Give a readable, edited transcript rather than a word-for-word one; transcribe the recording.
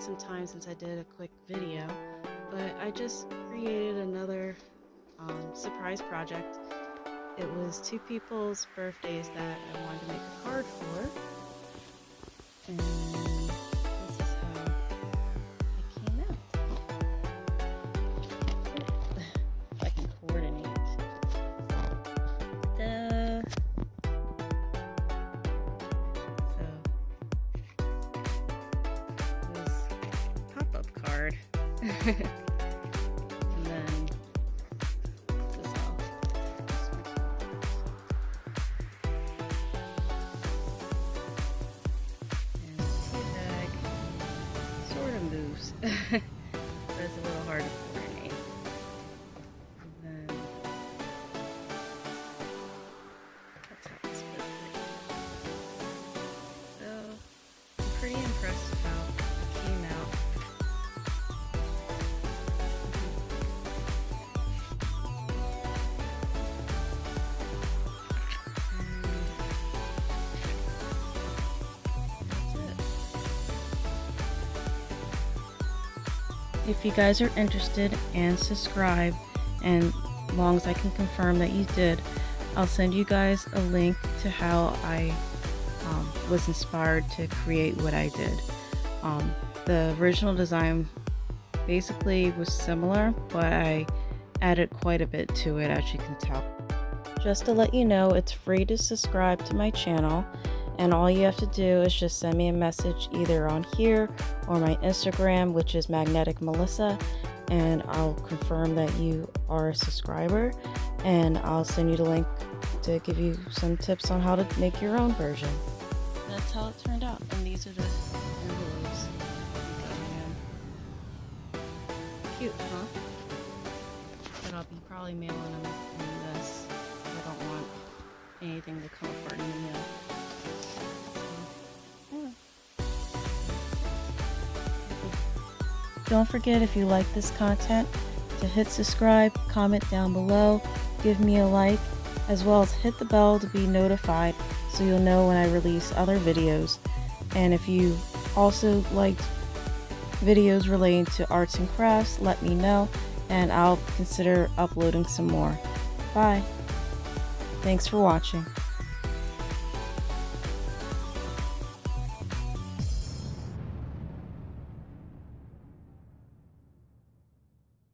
quite some time since I did a quick video, but I just created another surprise project. It was two people's birthdays that I wanted to make a card for, and this is how it came out. If I can coordinate. So it was a pop-up card. And then this off. And the tea bag sort of moves, but it's a little hard to coordinate. And then that's how it's split. So I'm pretty impressed with how it came out. If you guys are interested, and subscribe, and as long as I can confirm that you did, I'll send you guys a link to how I was inspired to create what I did. The original design basically was similar, but I added quite a bit to it, as you can tell. Just to let you know, it's free to subscribe to my channel, and all you have to do is just send me a message either on here or my Instagram, which is Magnetic Melissa, and I'll confirm that you are a subscriber, and I'll send you the link to give you some tips on how to make your own version. That's how it turned out, and these are the envelopes. Cute, huh? But I'll be probably mailing them in this. I don't want anything to come apart in the mail. Don't forget, if you like this content, to hit subscribe, comment down below, give me a like, as well as hit the bell to be notified so you'll know when I release other videos. And if you also liked videos relating to arts and crafts, let me know and I'll consider uploading some more. Bye. Thanks for watching.